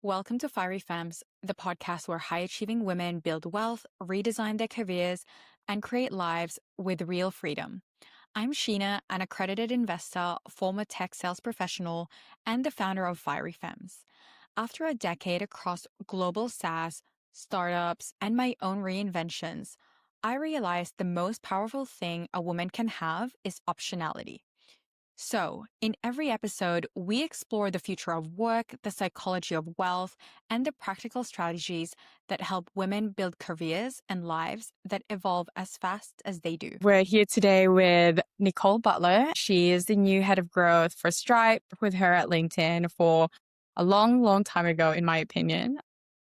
Welcome to Fiery Femmes, the podcast where high-achieving women build wealth, redesign their careers, and create lives with real freedom. I'm Sheena, an accredited investor, former tech sales professional, and the founder of Fiery Femmes. After a decade across global SaaS, startups, and my own reinventions, I realized the most powerful thing a woman can have is optionality. So, in every episode, we explore the future of work, the psychology of wealth, and the practical strategies that help women build careers and lives that evolve as fast as they do. We're here today with Nicole Butler. She is the new head of growth for Stripe, with her at LinkedIn for a long, long time ago, in my opinion.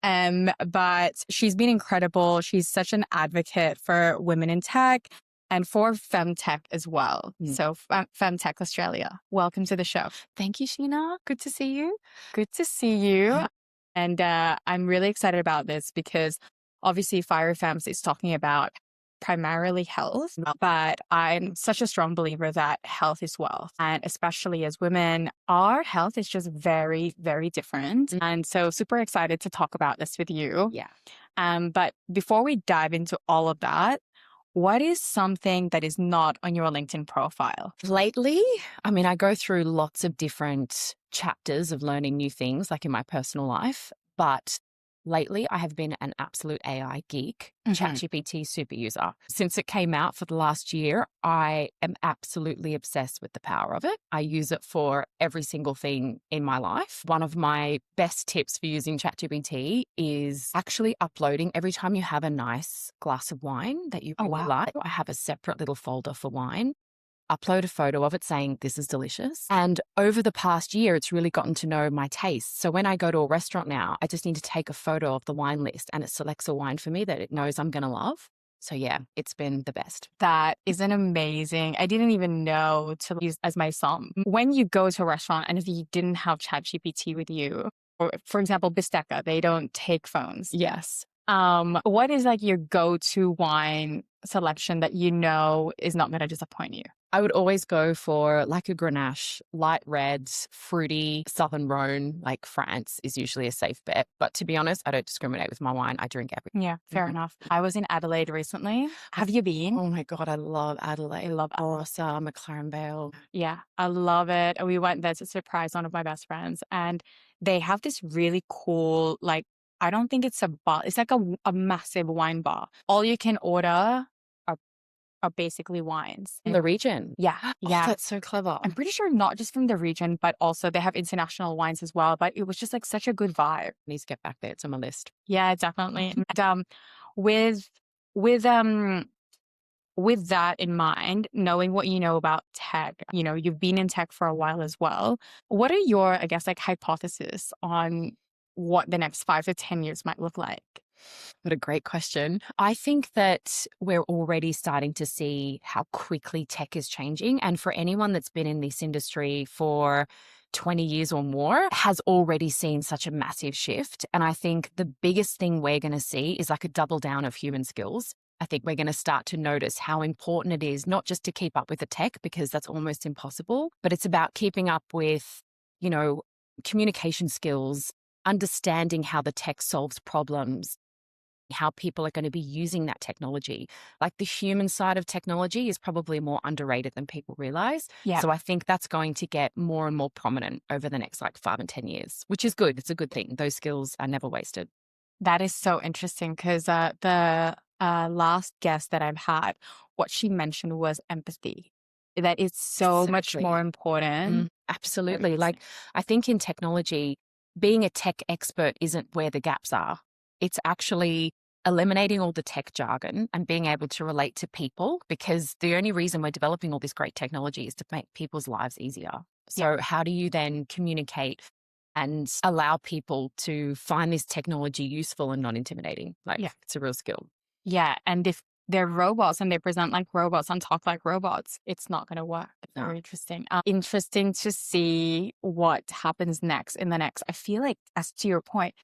But she's been incredible. She's such an advocate for women in tech and for Femtech as well. So Femtech Australia, welcome to the show. Thank you, Sheena. Good to see you. Good to see you. And I'm really excited about this because obviously Fiery Femmes is talking about primarily health, but I'm such a strong believer that health is wealth. And especially as women, our health is just very, very different. And so super excited to talk about this with you. Yeah. But before we dive into all of that, what is something that is not on your LinkedIn profile? Lately, I go through lots of different chapters of learning new things, like in my personal life. But lately, I have been an absolute AI geek, ChatGPT super user. Since it came out for the last year, I am absolutely obsessed with the power of it. I use it for every single thing in my life. One of my best tips for using ChatGPT is actually uploading every time you have a nice glass of wine that you really like. I have a separate little folder for wine. Upload a photo of it saying, this is delicious. And over the past year, it's really gotten to know my taste. So when I go to a restaurant now, I just need to take a photo of the wine list and it selects a wine for me that it knows I'm going to love. So yeah, it's been the best. That is an amazing. I didn't even know to use as my song. When you go to a restaurant and if you didn't have ChatGPT with you, or for example, Bistecca, they don't take phones. Yes. What is like your go-to wine selection that you know is not going to disappoint you? I would always go for like a Grenache, light red, fruity, Southern Rhone, like France is usually a safe bet. But to be honest, I don't discriminate with my wine. I drink everything. Yeah, fair enough. I was in Adelaide recently. Have you been? Oh my God, I love Adelaide. I love Barossa, McLaren Vale. Yeah, I love it. We went there to surprise one of my best friends and they have this really cool, like, I don't think it's a bar. It's like a massive wine bar. All you can order are basically wines. In the region? Yeah. Yeah. Oh, that's so clever. I'm pretty sure not just from the region, but also they have international wines as well. But it was just like such a good vibe. I need to get back there. It's on my list. Yeah, definitely. And, with that in mind, knowing what you know about tech, you've been in tech for a while as well. What are your, I guess, like hypotheses on what the next 5 to 10 years might look like? What a great question. I think that we're already starting to see how quickly tech is changing. And for anyone that's been in this industry for 20 years or more has already seen such a massive shift. And I think the biggest thing we're going to see is like a double down of human skills. I think we're going to start to notice how important it is, not just to keep up with the tech, because that's almost impossible, but it's about keeping up with, communication skills, understanding how the tech solves problems, how people are going to be using that technology. Like the human side of technology is probably more underrated than people realize. Yeah. So I think that's going to get more and more prominent over the next 5 and 10 years, which is good. It's a good thing. Those skills are never wasted. That is so interesting because the last guest that I've had, what she mentioned was empathy. That it's so much more important. Absolutely. Like I think in technology, being a tech expert isn't where the gaps are. It's actually eliminating all the tech jargon and being able to relate to people, because the only reason we're developing all this great technology is to make people's lives easier. So how do you then communicate and allow people to find this technology useful and not intimidating? It's a real skill. Yeah. And if they're robots and they present like robots and talk like robots, it's not going to work. No. Very interesting. Interesting to see what happens next I feel like, as to your point,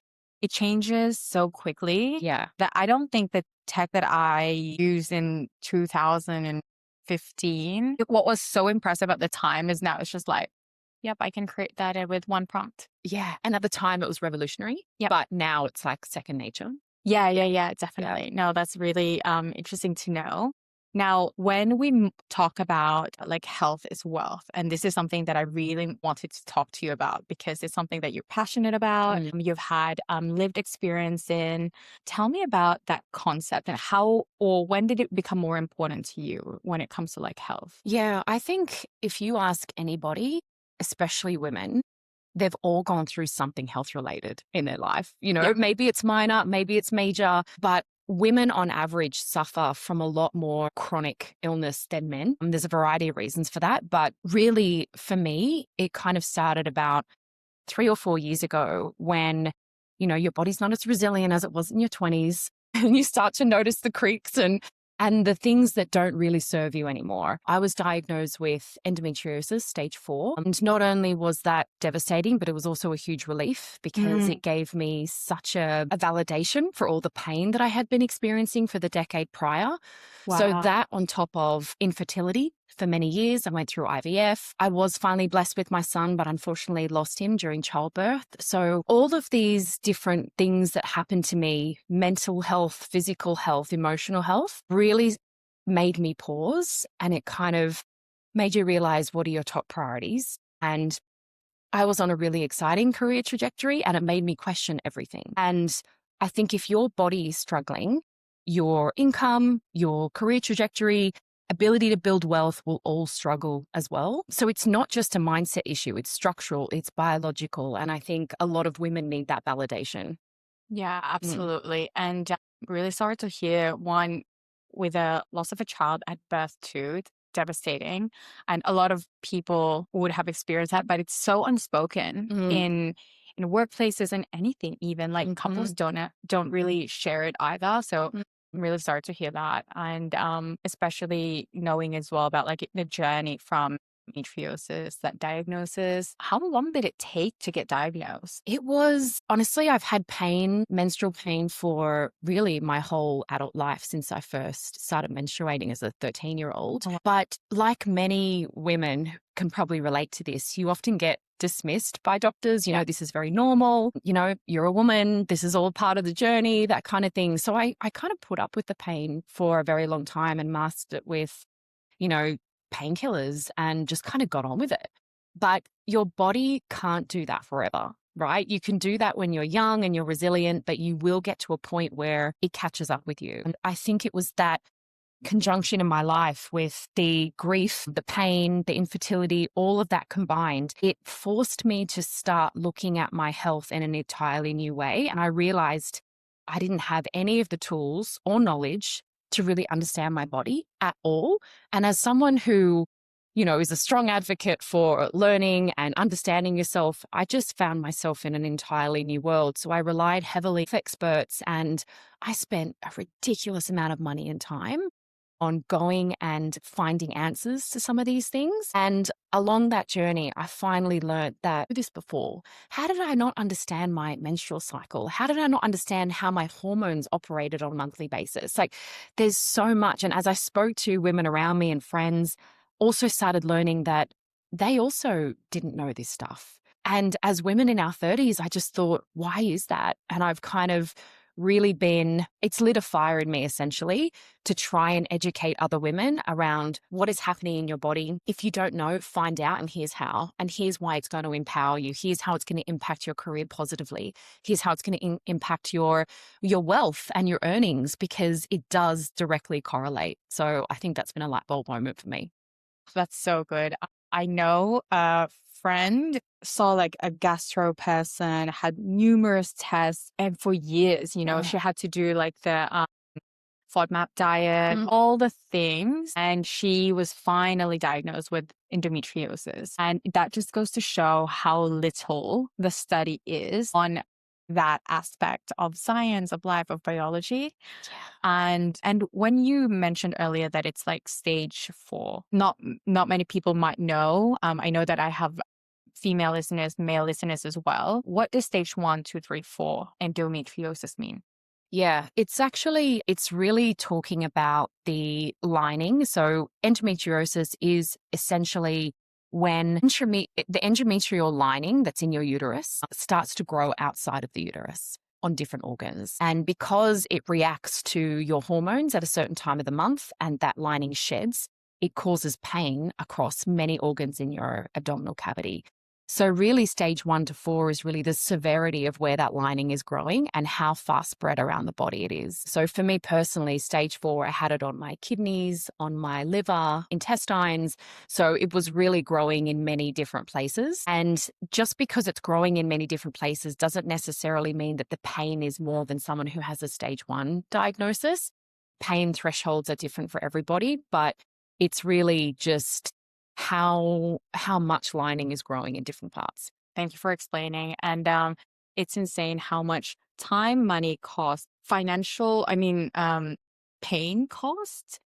it changes so quickly that I don't think the tech that I used in 2015, what was so impressive at the time is now it's just like, Yep, I can create that with one prompt. Yeah. And at the time it was revolutionary, Yep. but now it's like second nature. Yeah, definitely. No, that's really interesting to know. Now, when we talk about like health is wealth, and this is something that I really wanted to talk to you about because it's something that you're passionate about, you've had lived experience in. Tell me about that concept and how or when did it become more important to you when it comes to like health? Yeah. I think if you ask anybody, especially women, they've all gone through something health related in their life. Yeah. Maybe it's minor, maybe it's major, but women on average suffer from a lot more chronic illness than men. There's a variety of reasons for that. But really, for me, it kind of started about 3 or 4 years ago when, your body's not as resilient as it was in your 20s and you start to notice the creaks and the things that don't really serve you anymore. I was diagnosed with endometriosis stage 4. And not only was that devastating, but it was also a huge relief because it gave me such a validation for all the pain that I had been experiencing for the decade prior. So Wow. that on top of infertility for many years, I went through IVF. I was finally blessed with my son, but unfortunately lost him during childbirth. So all of these different things that happened to me, mental health, physical health, emotional health, really made me pause, and it kind of made you realize what are your top priorities. And I was on a really exciting career trajectory, and it made me question everything. And I think if your body is struggling, your income, your career trajectory, ability to build wealth will all struggle as well. So it's not just a mindset issue, it's structural, it's biological. And I think a lot of women need that validation. Yeah, absolutely. And really sorry to hear one with a loss of a child at birth too. It's devastating. And a lot of people would have experienced that, but it's so unspoken in workplaces and anything, even like couples don't really share it either. So I'm really sorry to hear that. And especially knowing as well about like the journey from endometriosis, that diagnosis. How long did it take to get diagnosed? It was honestly, I've had pain, menstrual pain for really my whole adult life since I first started menstruating as a 13-year-old. Oh, wow. But like many women can probably relate to this, you often get dismissed by doctors. This is very normal. You're a woman. This is all part of the journey, that kind of thing. So I kind of put up with the pain for a very long time and masked it with, painkillers and just kind of got on with it. But your body can't do that forever, right? You can do that when you're young and you're resilient, but you will get to a point where it catches up with you. And I think it was that conjunction in my life with the grief, the pain, the infertility, all of that combined, it forced me to start looking at my health in an entirely new way. And I realized I didn't have any of the tools or knowledge to really understand my body at all. And as someone who, is a strong advocate for learning and understanding yourself, I just found myself in an entirely new world. So I relied heavily on experts, and I spent a ridiculous amount of money and time on going and finding answers to some of these things. And along that journey, I finally learned that this before. How did I not understand my menstrual cycle? How did I not understand how my hormones operated on a monthly basis? Like, there's so much. And as I spoke to women around me and friends, also started learning that they also didn't know this stuff. And as women in our 30s, I just thought, why is that? And I've kind of really it's lit a fire in me essentially to try and educate other women around what is happening in your body. If you don't know, find out, and here's how, and here's why it's going to empower you. Here's how it's going to impact your career positively. Here's how it's going to impact your wealth and your earnings, because it does directly correlate. So I think that's been a light bulb moment for me. That's so good. I know a friend saw like a gastro person, had numerous tests, and for years, she had to do like the FODMAP diet, all the things. And she was finally diagnosed with endometriosis. And that just goes to show how little the study is on that aspect of science, of life, of biology. And when you mentioned earlier that it's like stage 4, not many people might know. I know that I have female listeners, male listeners as well. What does stage 1, 2, 3, 4 endometriosis mean? Yeah, it's really talking about the lining. So endometriosis is essentially when the endometrial lining that's in your uterus starts to grow outside of the uterus on different organs. And because it reacts to your hormones at a certain time of the month and that lining sheds, it causes pain across many organs in your abdominal cavity. So really stage 1 to 4 is really the severity of where that lining is growing and how far spread around the body it is. So for me personally, stage 4, I had it on my kidneys, on my liver, intestines. So it was really growing in many different places. And just because it's growing in many different places doesn't necessarily mean that the pain is more than someone who has a stage 1 diagnosis. Pain thresholds are different for everybody, but it's really just how much lining is growing in different parts. Thank you for explaining. And it's insane how much time, money, cost, financial, pain cost,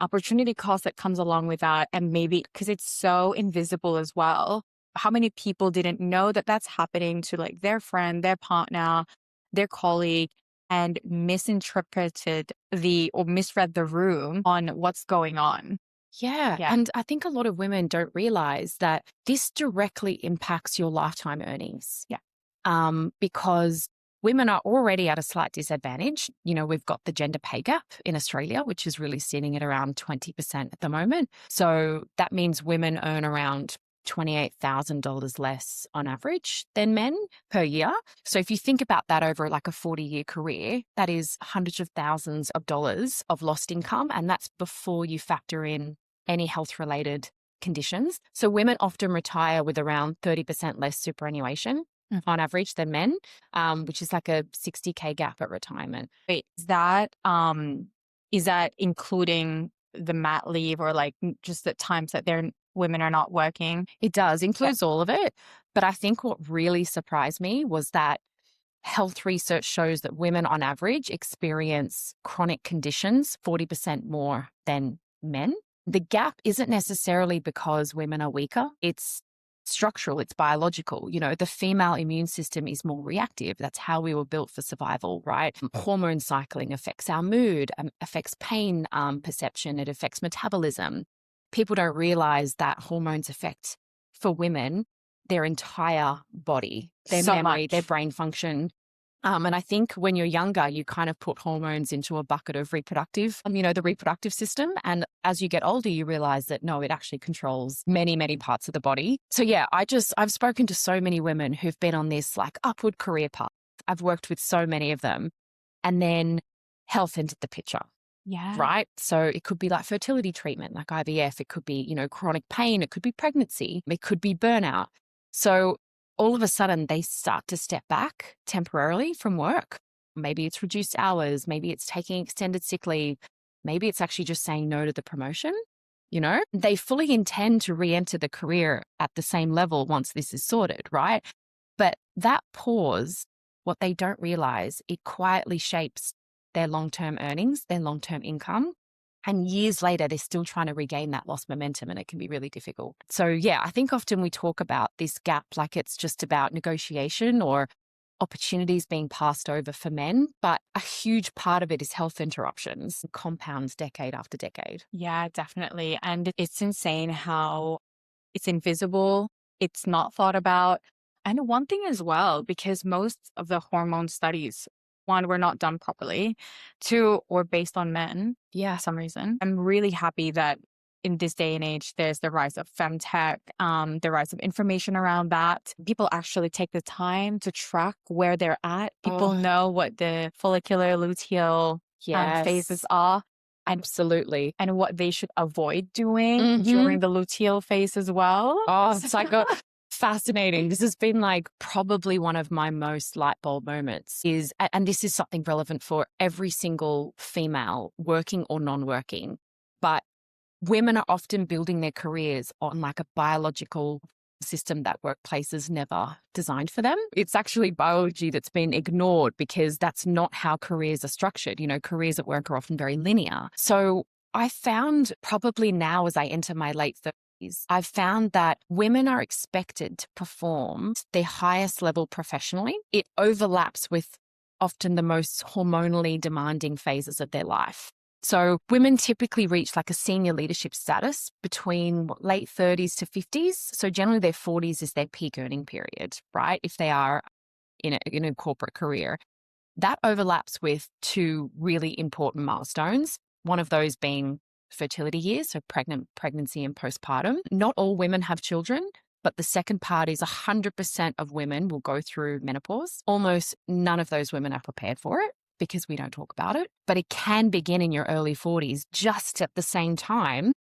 opportunity cost that comes along with that. And maybe because it's so invisible as well. How many people didn't know that that's happening to like their friend, their partner, their colleague, and misinterpreted or misread the room on what's going on? Yeah. And I think a lot of women don't realize that this directly impacts your lifetime earnings. Yeah. Because women are already at a slight disadvantage. You know, we've got the gender pay gap in Australia, which is really sitting at around 20% at the moment. So that means women earn around $28,000 less on average than men per year. So if you think about that over like a 40-year career, that is hundreds of thousands of dollars of lost income. And that's before you factor in any health-related conditions. So women often retire with around 30% less superannuation on average than men, which is like a $60K gap at retirement. Wait, is that including the mat leave or like just the times that women are not working? It does, includes all of it. But I think what really surprised me was that health research shows that women on average experience chronic conditions 40% more than men. The gap isn't necessarily because women are weaker. It's structural, it's biological. You know, the female immune system is more reactive. That's how we were built for survival, right? Hormone cycling affects our mood, affects pain perception, it affects metabolism. People don't realize that hormones affect, for women, their entire body, their memory, their brain function. And I think when you're younger, you kind of put hormones into a bucket of reproductive, the reproductive system. And as you get older, you realize that no, it actually controls many, many parts of the body. So yeah, I've spoken to so many women who've been on this like upward career path. I've worked with so many of them. And then health entered the picture. Yeah. Right. So it could be like fertility treatment, like IVF. It could be, chronic pain. It could be pregnancy. It could be burnout. So all of a sudden they start to step back temporarily from work. Maybe it's reduced hours. Maybe it's taking extended sick leave. Maybe it's actually just saying no to the promotion. They fully intend to re-enter the career at the same level once this is sorted, right? But that pause, what they don't realize, it quietly shapes their long-term earnings, their long-term income. And years later, they're still trying to regain that lost momentum, and it can be really difficult. So yeah, I think often we talk about this gap like it's just about negotiation or opportunities being passed over for men, but a huge part of it is health interruptions, compounds decade after decade. Yeah, definitely. And it's insane how it's invisible, it's not thought about. And one thing as well, because most of the hormone studies, one, were not done properly, two, were based on men. Yeah. For some reason. I'm really happy that in this day and age, there's the rise of Femtech, the rise of information around that. People actually take the time to track where they're at. People know what the follicular luteal phases are. Absolutely. And what they should avoid doing during the luteal phase as well. Oh, it's like fascinating. This has been like probably one of my most light bulb moments and this is something relevant for every single female, working or non-working, but women are often building their careers on like a biological system that workplaces never designed for them. It's actually biology that's been ignored because that's not how careers are structured. Careers at work are often very linear. So I found probably now as I enter my late 30s, I've found that women are expected to perform their highest level professionally. It overlaps with often the most hormonally demanding phases of their life. So women typically reach like a senior leadership status between late 30s to 50s. So generally their 40s is their peak earning period, right? If they are in a corporate career. That overlaps with two really important milestones. One of those being fertility years, so pregnancy and postpartum. Not all women have children, but the second part is 100% of women will go through menopause. Almost none of those women are prepared for it because we don't talk about it, but it can begin in your early 40s just at the same time.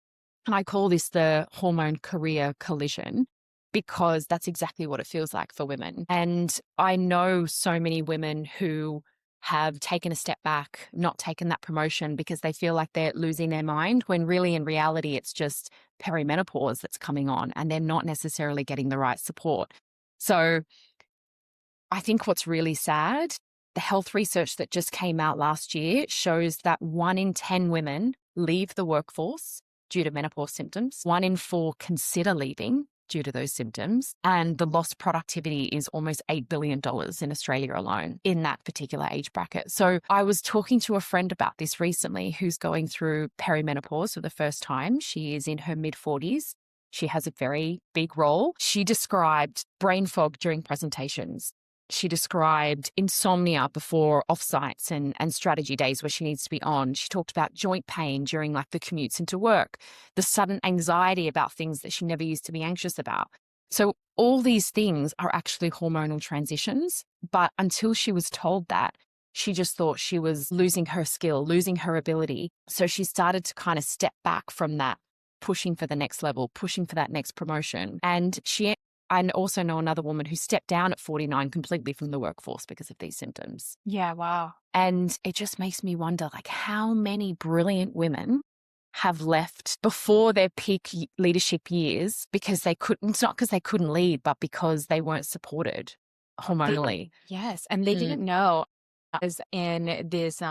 And I call this the hormone career collision because that's exactly what it feels like for women. And I know so many women who have taken a step back, not taken that promotion because they feel like they're losing their mind, when really in reality, it's just perimenopause that's coming on and they're not necessarily getting the right support. So I think what's really sad, the health research that just came out last year shows that 1 in 10 women leave the workforce due to menopause symptoms. 1 in 4 consider leaving due to those symptoms. And the lost productivity is almost $8 billion in Australia alone in that particular age bracket. So I was talking to a friend about this recently who's going through perimenopause for the first time. She is in her mid-40s. She has a very big role. She described brain fog during presentations. She described insomnia before offsites and strategy days where she needs to be on. She talked about joint pain during like the commutes into work, the sudden anxiety about things that she never used to be anxious about. So all these things are actually hormonal transitions. But until she was told that, she just thought she was losing her skill, losing her ability. So she started to kind of step back from that, pushing for the next level, pushing for that next promotion. And I also know another woman who stepped down at 49 completely from the workforce because of these symptoms. Yeah, wow. And it just makes me wonder, like, how many brilliant women have left before their peak leadership years because they couldn't, it's not because they couldn't lead, but because they weren't supported hormonally. Yes, and they didn't know. I was in this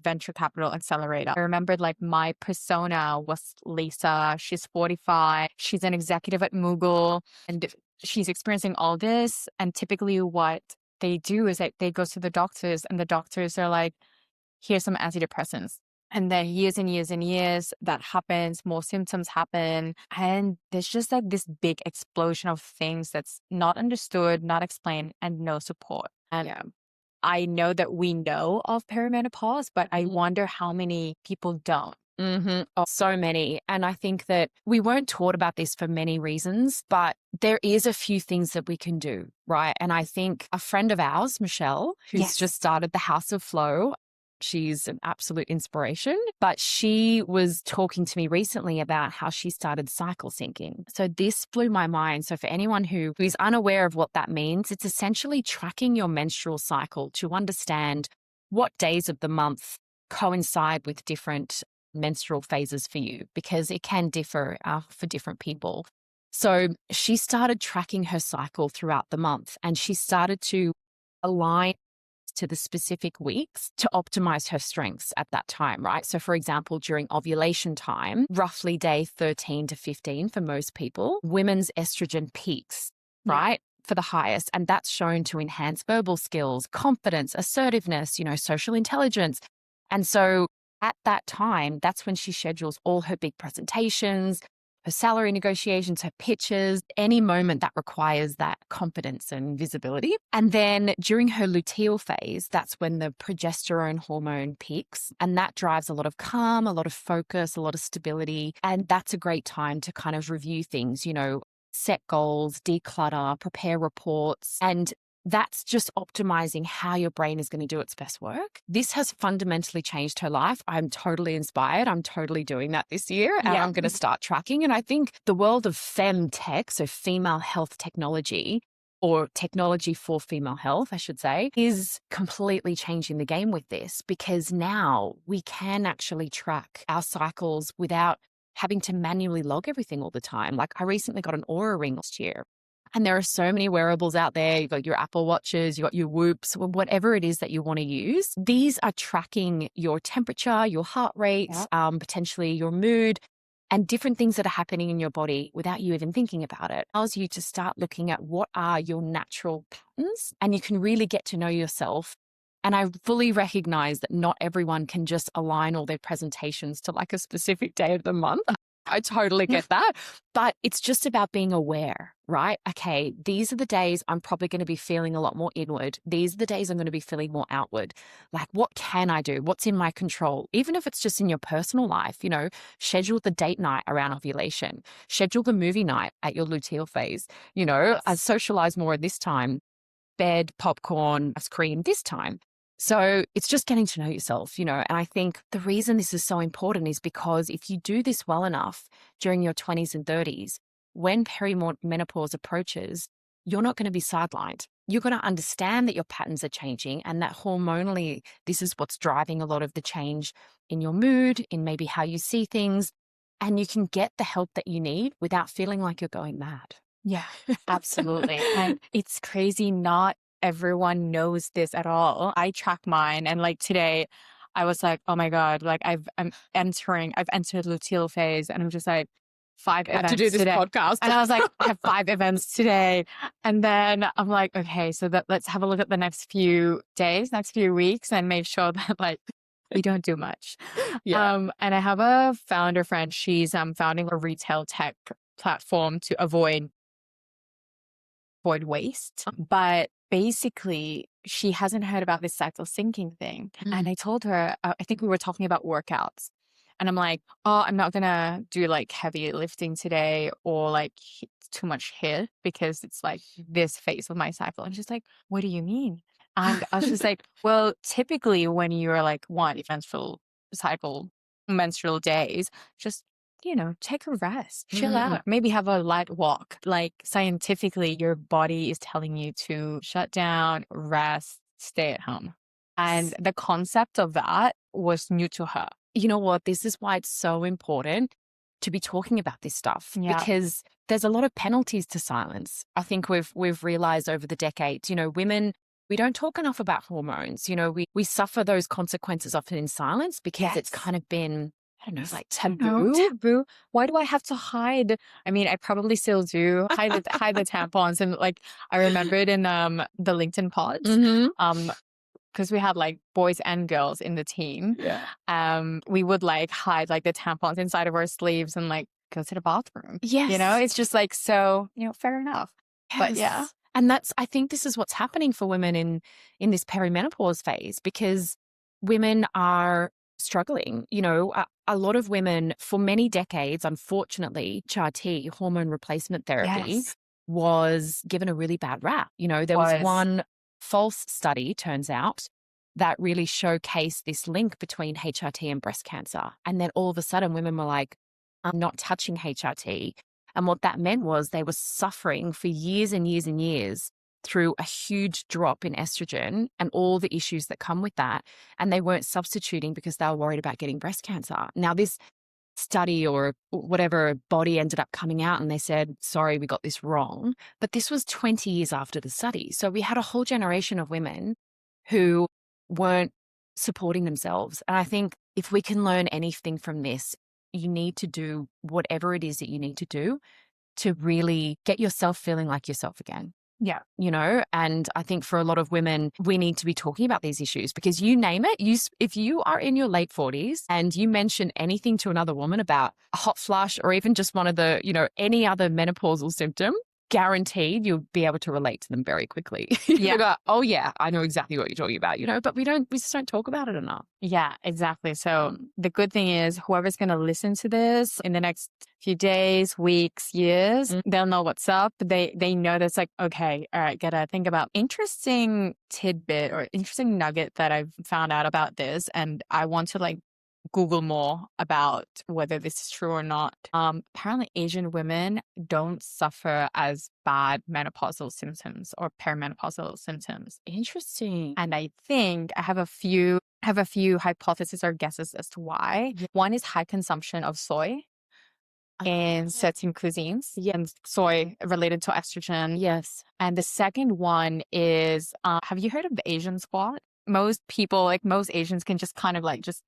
venture capital accelerator. I remembered like my persona was Lisa. She's 45. She's an executive at Google and she's experiencing all this. And typically what they do is that they go to the doctors and the doctors are like, here's some antidepressants. And then years and years and years that happens, more symptoms happen. And there's just like this big explosion of things that's not understood, not explained, and no support. And I know that we know of perimenopause, but I wonder how many people don't. Oh, so many. And I think that we weren't taught about this for many reasons, but there is a few things that we can do, right? And I think a friend of ours, Michelle, who's just started the House of Flow, she's an absolute inspiration, but she was talking to me recently about how she started cycle syncing. So this blew my mind. So for anyone who is unaware of what that means, it's essentially tracking your menstrual cycle to understand what days of the month coincide with different menstrual phases for you, because it can differ for different people. So she started tracking her cycle throughout the month and she started to align to the specific weeks to optimize her strengths at that time, right? So for example, during ovulation time, roughly day 13 to 15 for most people, women's estrogen peaks, right? For the highest. And that's shown to enhance verbal skills, confidence, assertiveness, social intelligence. And so at that time, that's when she schedules all her big presentations, her salary negotiations, her pitches, any moment that requires that confidence and visibility. And then during her luteal phase, that's when the progesterone hormone peaks. And that drives a lot of calm, a lot of focus, a lot of stability. And that's a great time to kind of review things, set goals, declutter, prepare reports. And that's just optimizing how your brain is going to do its best work. This has fundamentally changed her life. I'm totally inspired. I'm totally doing that this year and I'm going to start tracking. And I think the world of Femtech, so female health technology, or technology for female health, I should say, is completely changing the game with this, because now we can actually track our cycles without having to manually log everything all the time. Like I recently got an Oura Ring last year. And there are so many wearables out there. You've got your Apple Watches, you've got your Whoops, whatever it is that you want to use. These are tracking your temperature, your heart rate, potentially your mood, and different things that are happening in your body without you even thinking about it. It allows you to start looking at what are your natural patterns, and you can really get to know yourself And I fully recognize that not everyone can just align all their presentations to like a specific day of the month. I totally get that. But it's just about being aware, right? Okay, these are the days I'm probably going to be feeling a lot more inward. These are the days I'm going to be feeling more outward. Like, what can I do? What's in my control? Even if it's just in your personal life, schedule the date night around ovulation, schedule the movie night at your luteal phase, socialize more at this time, bed, popcorn, ice cream this time. So it's just getting to know yourself, and I think the reason this is so important is because if you do this well enough during your 20s and 30s, when perimenopause approaches, you're not going to be sidelined. You're going to understand that your patterns are changing and that hormonally, this is what's driving a lot of the change in your mood, in maybe how you see things, and you can get the help that you need without feeling like you're going mad. Yeah, absolutely. And it's crazy. Not everyone knows this at all. I track mine. And like today, I was like, oh my God, like I've entered luteal phase, and I'm just like, 5 events to do this today. podcast. And I was like, I have 5 events today. And then I'm like, okay, so let's have a look at the next few days, next few weeks, and make sure that like we don't do much. Yeah. And I have a founder friend. She's founding a retail tech platform to avoid waste. But basically, she hasn't heard about this cycle syncing thing. And I told her, I think we were talking about workouts. And I'm like, oh, I'm not going to do like heavy lifting today or like too much HIIT because it's like this phase of my cycle. And she's like, what do you mean? And I was just like, well, typically when you're like menstrual cycle, menstrual days, just take a rest, chill out, maybe have a light walk. Like scientifically, your body is telling you to shut down, rest, stay at home. And the concept of that was new to her. You know what? This is why it's so important to be talking about this stuff because there's a lot of penalties to silence. I think we've realized over the decades, women, we don't talk enough about hormones. We suffer those consequences often in silence because it's kind of been, I don't know, like taboo. Why do I have to hide? I mean, I probably still do hide the tampons. And like, I remembered in the LinkedIn pods, because we had like boys and girls in the team. We would like hide like the tampons inside of our sleeves and like go to the bathroom. Yes. It's just like, so, fair enough. Yes. But yeah. And I think this is what's happening for women in this perimenopause phase because women are struggling. A lot of women for many decades, unfortunately, HRT, hormone replacement therapy, was given a really bad rap. There was one false study, turns out, that really showcased this link between HRT and breast cancer. And then all of a sudden women were like, I'm not touching HRT. And what that meant was they were suffering for years and years and years through a huge drop in estrogen and all the issues that come with that. And they weren't substituting because they were worried about getting breast cancer. Now, this study or whatever body ended up coming out and they said, sorry, we got this wrong. But this was 20 years after the study. So we had a whole generation of women who weren't supporting themselves. And I think if we can learn anything from this, you need to do whatever it is that you need to do to really get yourself feeling like yourself again. Yeah. And I think for a lot of women, we need to be talking about these issues because you name it, if you are in your late 40s and you mention anything to another woman about a hot flush or even just one of the, any other menopausal symptom, guaranteed you'll be able to relate to them very quickly. You go, oh yeah, I know exactly what you're talking about, but we just don't talk about it enough. Yeah, exactly. So the good thing is whoever's going to listen to this in the next few days, weeks, years, they'll know what's up. They know that's like, okay, all right, gotta think about interesting tidbit or interesting nugget that I've found out about this. And I want to like Google more about whether this is true or not. Apparently Asian women don't suffer as bad menopausal symptoms or perimenopausal symptoms. Interesting. And I think I have a few hypotheses or guesses as to why. One is high consumption of soy in certain cuisines, and soy related to estrogen. Yes. And the second one is, have you heard of the Asian squat? Most people, like most Asians, can just kind of like just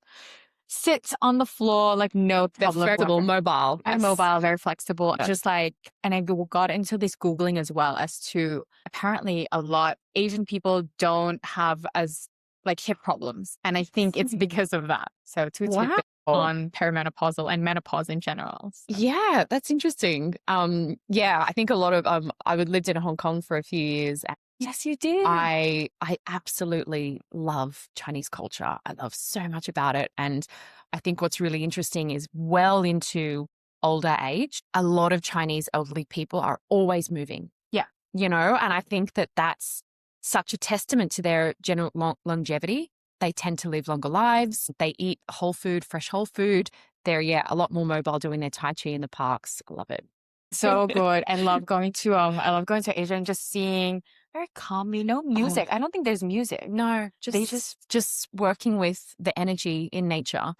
sit on the floor, like no problem. Flexible, mobile. Yes. Mobile, very flexible. Yes. Just like, and I got into this Googling as well as to apparently a lot Asian people don't have as like hip problems. And I think it's because of that. So two Wow. tidbits on perimenopausal and menopause in general. So. Yeah, that's interesting. Yeah, I think a lot of I lived in Hong Kong for a few years. And Yes, you did. I absolutely love Chinese culture. I love so much about it. And I think what's really interesting is well into older age, a lot of Chinese elderly people are always moving. Yeah. You know, and I think that that's such a testament to their general longevity. They tend to live longer lives. They eat whole food, fresh whole food. They're, a lot more mobile doing their Tai Chi in the parks. I love it. So good. I love going to Asia and just seeing very calmly, no music. I don't think there's music. No, They just working with the energy in nature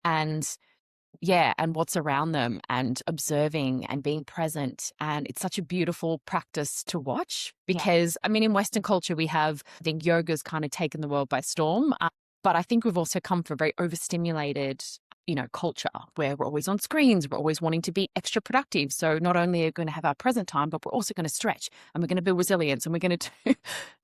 and and what's around them and observing and being present. And it's such a beautiful practice to watch because, I mean, in Western culture, I think yoga's kind of taken the world by storm. But I think we've also come from a very overstimulated, culture where we're always on screens. We're always wanting to be extra productive. So not only are we going to have our present time, but we're also going to stretch and we're going to build resilience and we're going to do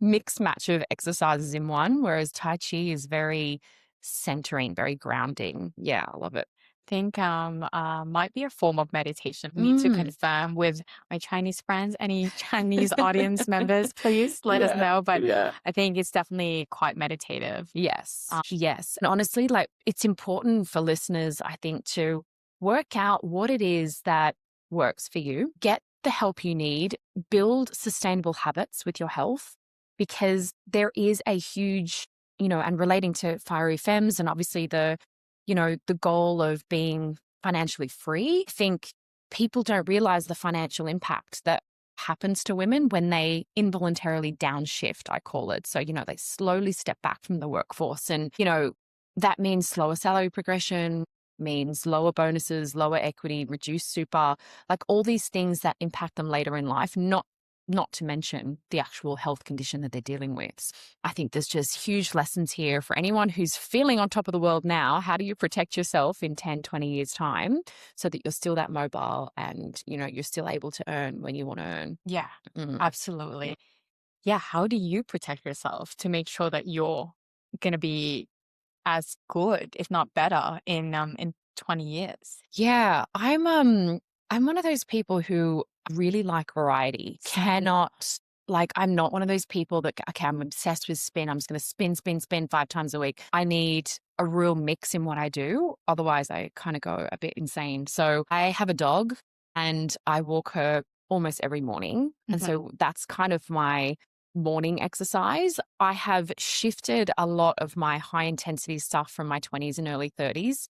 mix match of exercises in one. Whereas Tai Chi is very centering, very grounding. Yeah, I love it. think might be a form of meditation. Need to confirm with my Chinese friends. Any Chinese audience members, please let us know. But I think it's definitely quite meditative. Yes. Yes. And honestly, like it's important for listeners, I think, to work out what it is that works for you. Get the help you need, build sustainable habits with your health, because there is a huge, and relating to fiery femmes and obviously the goal of being financially free. I think people don't realize the financial impact that happens to women when they involuntarily downshift, I call it. So, they slowly step back from the workforce. And, that means slower salary progression, means lower bonuses, lower equity, reduced super, like all these things that impact them later in life, not to mention the actual health condition that they're dealing with. I think there's just huge lessons here for anyone who's feeling on top of the world now. How do you protect yourself in 10, 20 years' time so that you're still that mobile and, you're still able to earn when you want to earn? Yeah, absolutely. Yeah, how do you protect yourself to make sure that you're going to be as good, if not better, in 20 years? Yeah, I'm one of those people who really like variety. I'm not one of those people that, okay, I'm obsessed with spin. I'm just going to spin 5 times a week. I need a real mix in what I do. Otherwise, I kind of go a bit insane. So I have a dog and I walk her almost every morning. And so that's kind of my morning exercise. I have shifted a lot of my high intensity stuff from my 20s and early 30s.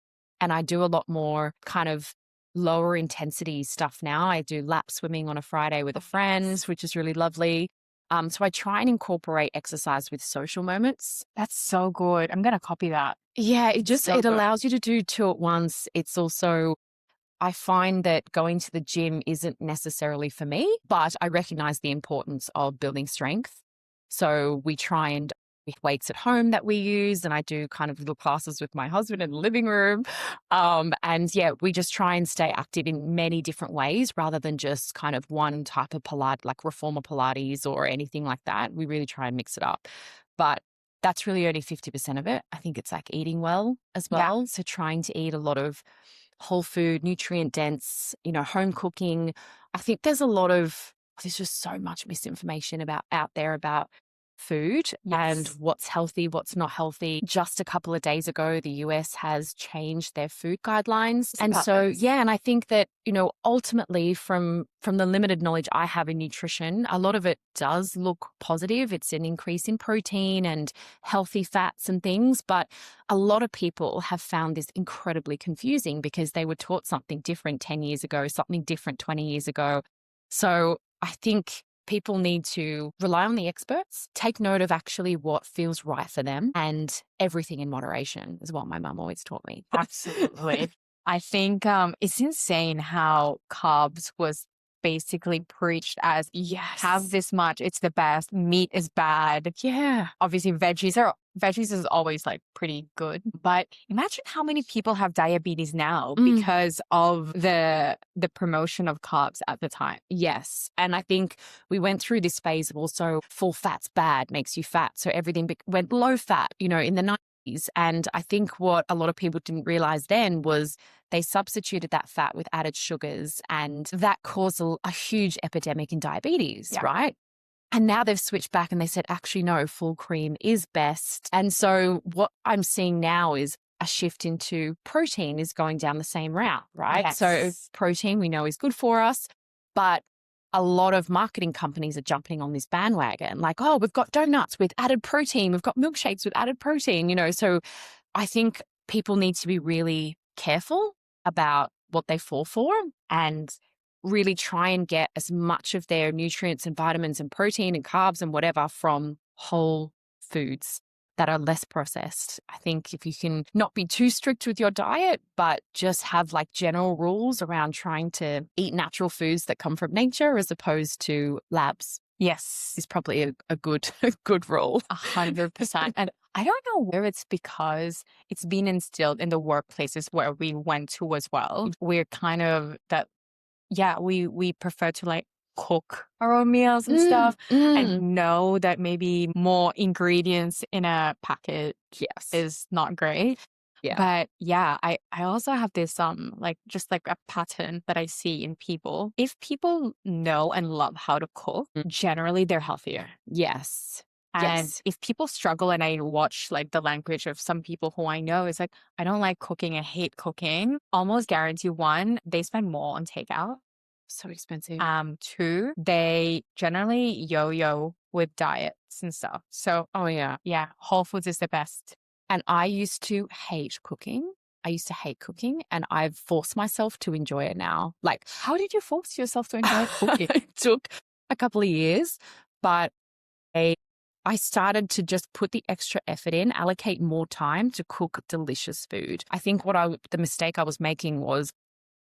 And I do a lot more kind of lower intensity stuff now. I do lap swimming on a Friday with a friend, which is really lovely. So I try and incorporate exercise with social moments. That's so good. I'm going to copy that. Yeah, it allows you to do 2 at once. It's also, I find that going to the gym isn't necessarily for me, but I recognize the importance of building strength. So we try and weights at home that we use, and I do kind of little classes with my husband in the living room. We just try and stay active in many different ways rather than just kind of one type of Pilates, like reformer Pilates or anything like that. We really try and mix it up. But that's really only 50% of it. I think it's like eating well as well. Yeah. So trying to eat a lot of whole food, nutrient dense, home cooking. I think there's just so much misinformation out there about food and what's healthy, what's not healthy. Just a couple of days ago, the US has changed their food guidelines. And so, and I think that, ultimately from the limited knowledge I have in nutrition, a lot of it does look positive. It's an increase in protein and healthy fats and things. But a lot of people have found this incredibly confusing because they were taught something different 10 years ago, something different 20 years ago. So I think people need to rely on the experts, take note of actually what feels right for them, and everything in moderation is what my mum always taught me. Absolutely. I think it's insane how carbs was basically preached as, have this much, it's the best, meat is bad. Yeah. Obviously, veggies are veggies is always like pretty good. But imagine how many people have diabetes now Mm. because of the promotion of carbs at the time. Yes. And I think we went through this phase of also full fat's bad, makes you fat. So everything went low fat, in the 90s. And I think what a lot of people didn't realize then was they substituted that fat with added sugars, and that caused a huge epidemic in diabetes, right? And now they've switched back and they said, actually, no, full cream is best. And so what I'm seeing now is a shift into protein is going down the same route, right? Yes. So protein we know is good for us, but a lot of marketing companies are jumping on this bandwagon. Like, oh, we've got donuts with added protein. We've got milkshakes with added protein, So I think people need to be really careful about what they fall for and really try and get as much of their nutrients and vitamins and protein and carbs and whatever from whole foods that are less processed. I think if you can not be too strict with your diet, but just have like general rules around trying to eat natural foods that come from nature as opposed to labs. Yes. Is probably a good rule. 100%. And I don't know where it's because it's been instilled in the workplaces where we went to as well. We're kind of that, we prefer to like cook our own meals and stuff and know that maybe more ingredients in a package is not great. Yeah. But I also have this like just like a pattern that I see in people. If people know and love how to cook, generally they're healthier. Yes. And if people struggle, and I watch like the language of some people who I know, is like, I don't like cooking, I hate cooking. Almost guarantee, one, they spend more on takeout. So expensive. Two, they generally yo-yo with diets and stuff. So, Whole Foods is the best. And I used to hate cooking. And I've forced myself to enjoy it now. Like, how did you force yourself to enjoy cooking? It took a couple of years, but I started to just put the extra effort in, allocate more time to cook delicious food. I think the mistake I was making was,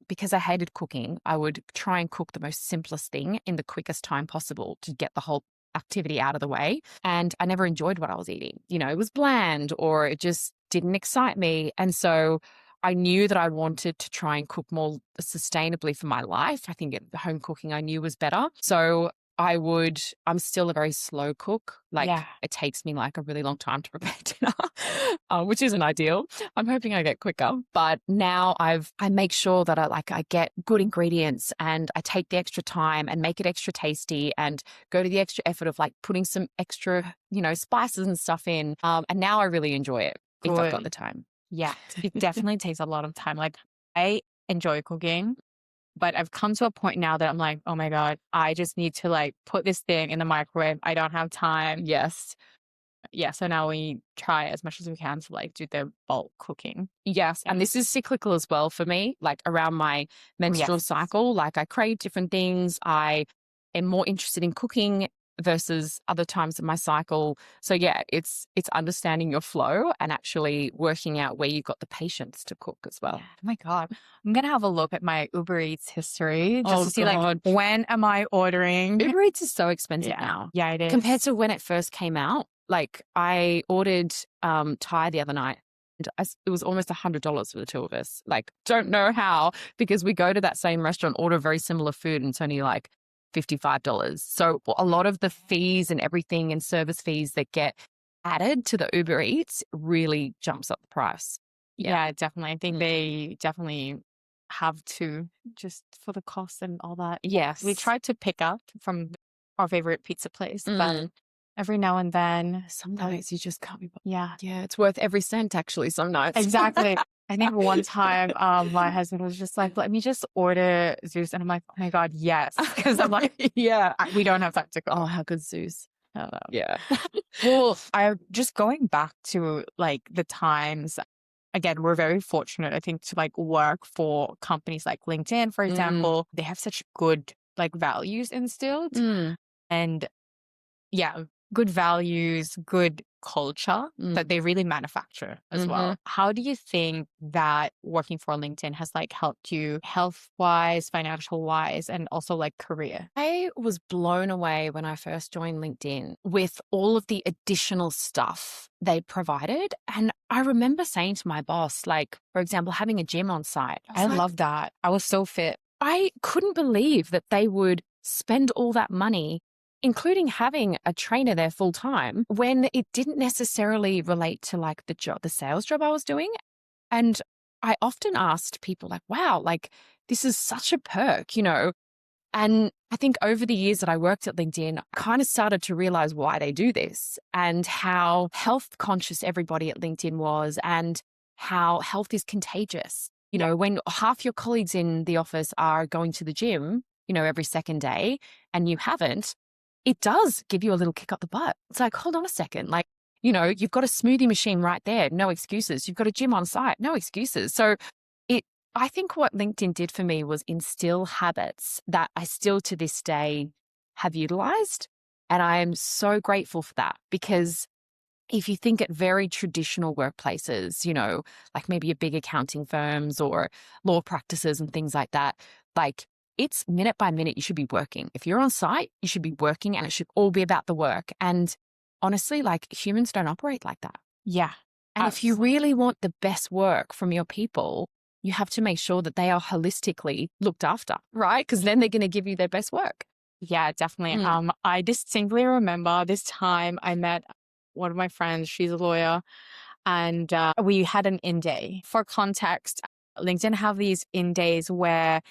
because I hated cooking, I would try and cook the most simplest thing in the quickest time possible to get the whole activity out of the way. And I never enjoyed what I was eating. It was bland or it just didn't excite me. And so I knew that I wanted to try and cook more sustainably for my life. I think the home cooking I knew was better. So I'm still a very slow cook. It takes me like a really long time to prepare dinner, which isn't ideal. I'm hoping I get quicker. But now I make sure that I get good ingredients and I take the extra time and make it extra tasty and go to the extra effort of like putting some extra, spices and stuff in. And now I really enjoy it if I've got the time. Yeah, it definitely takes a lot of time. Like, I enjoy cooking. But I've come to a point now that I'm like, oh my God, I just need to like put this thing in the microwave. I don't have time. Yes. Yeah. So now we try as much as we can to like do the bulk cooking. Yes. And this is cyclical as well for me, like around my menstrual cycle. Like I crave different things. I am more interested in cooking versus other times of my cycle. So it's understanding your flow and actually working out where you've got the patience to cook as well. Oh my God. I'm going to have a look at my Uber Eats history just to see like, when am I ordering? Uber Eats is so expensive now. Yeah, it is. Compared to when it first came out. Like I ordered Thai the other night. It was almost $100 for the two of us. Like, don't know how, because we go to that same restaurant, order very similar food, and it's only like $55. So a lot of the fees and everything and service fees that get added to the Uber Eats really jumps up the price. Yeah, definitely. I think they definitely have to, just for the cost and all that. Yes. We tried to pick up from our favorite pizza place, but every now and then, sometimes you just can't be. Yeah. Yeah, it's worth every cent actually some nights. Exactly. I think one time my husband was just like, let me just order Zeus. And I'm like, oh my God, yes. Because I'm like, we don't have time to go. Oh, how good Zeus. Yeah. Well, I'm just going back to like the times. Again, we're very fortunate, I think, to like work for companies like LinkedIn, for example. They have such good like values instilled. And good values, good culture that they really manufacture as well. How do you think that working for LinkedIn has like helped you health wise, financial wise, and also like career? I was blown away when I first joined LinkedIn with all of the additional stuff they provided. And I remember saying to my boss, like, for example, having a gym on site. I love that. I was so fit. I couldn't believe that they would spend all that money, including having a trainer there full time, when it didn't necessarily relate to like the sales job I was doing. And I often asked people like, wow, like this is such a perk, you know? And I think over the years that I worked at LinkedIn, I kind of started to realize why they do this and how health conscious everybody at LinkedIn was and how health is contagious. You know, when half your colleagues in the office are going to the gym, you know, every second day and you haven't, it does give you a little kick up the butt. It's like, hold on a second. Like, you know, you've got a smoothie machine right there. No excuses. You've got a gym on site. No excuses. So I think what LinkedIn did for me was instill habits that I still to this day have utilized. And I am so grateful for that because if you think at very traditional workplaces, you know, like maybe your big accounting firms or law practices and things like that, like it's minute by minute, you should be working. If you're on site, you should be working and it should all be about the work. And honestly, like humans don't operate like that. Yeah. And if you really want the best work from your people, you have to make sure that they are holistically looked after, right? Because then they're going to give you their best work. Yeah, definitely. I distinctly remember this time I met one of my friends. She's a lawyer, and we had an in day. For context, LinkedIn have these in days where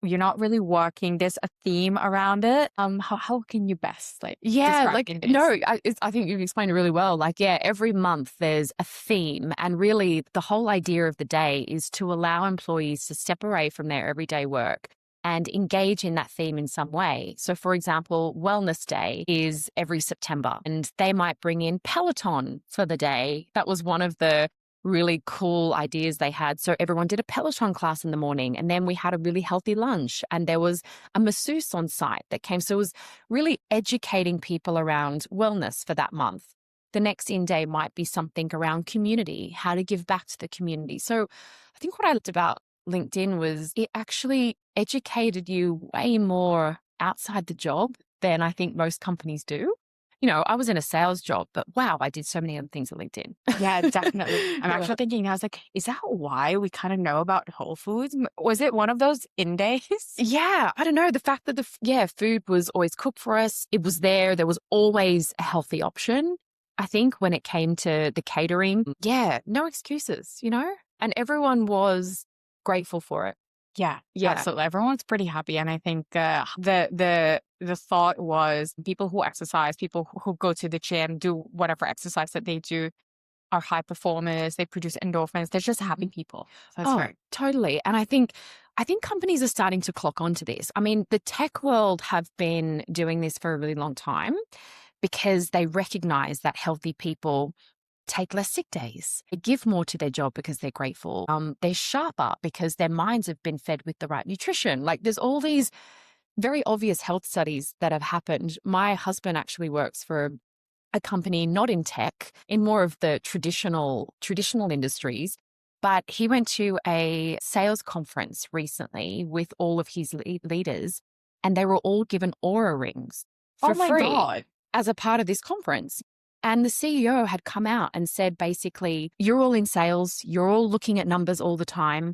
you're not really working. There's a theme around it. How can you best describe in days? No, I think you've explained it really well. Like, yeah, every month there's a theme, and really the whole idea of the day is to allow employees to step away from their everyday work and engage in that theme in some way. So, for example, Wellness Day is every September, and they might bring in Peloton for the day. That was one of the really cool ideas they had. So everyone did a Peloton class in the morning, and then we had a really healthy lunch, and there was a masseuse on site that came. So it was really educating people around wellness for that month. The next in day might be something around community, how to give back to the community. So I think what I liked about LinkedIn was it actually educated you way more outside the job than I think most companies do. You know, I was in a sales job, but wow, I did so many other things at LinkedIn. Yeah, definitely. I'm actually thinking, I was like, is that why we kind of know about Whole Foods? Was it one of those in days? Yeah, I don't know. The fact that food was always cooked for us. It was there. There was always a healthy option. I think when it came to the catering, yeah, no excuses, you know, and everyone was grateful for it. Yeah, absolutely. Everyone's pretty happy. And I think the thought was people who exercise, people who go to the gym, do whatever exercise that they do are high performers. They produce endorphins. They're just happy people. So that's right. Totally. And I think companies are starting to clock onto this. I mean, the tech world have been doing this for a really long time because they recognize that healthy people take less sick days. They give more to their job because they're grateful. They're sharper because their minds have been fed with the right nutrition. Like there's all these very obvious health studies that have happened. My husband actually works for a company not in tech, in more of the traditional industries. But he went to a sales conference recently with all of his leaders, and they were all given Oura Rings for free as a part of this conference. And the CEO had come out and said, basically, you're all in sales, you're all looking at numbers all the time,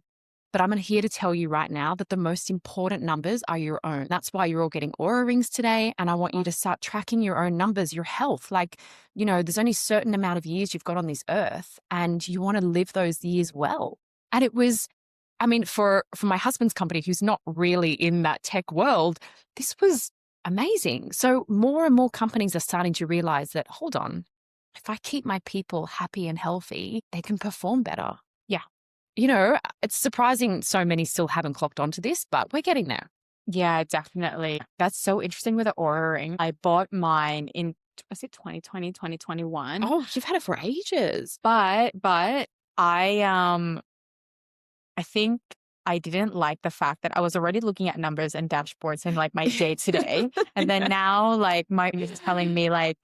but I'm here to tell you right now that the most important numbers are your own. That's why you're all getting Oura Rings today. And I want you to start tracking your own numbers, your health. Like, you know, there's only a certain amount of years you've got on this earth and you want to live those years well. And it was, I mean, for my husband's company, who's not really in that tech world, this was amazing. So more and more companies are starting to realize that, hold on, if I keep my people happy and healthy, they can perform better. Yeah. You know, it's surprising so many still haven't clocked onto this, but we're getting there. Yeah, definitely. That's so interesting with the Oura Ring. I bought mine in, was it 2020, 2021? Oh, you've had it for ages. But I think I didn't like the fact that I was already looking at numbers and dashboards and like my day to day. And then now like my is telling me like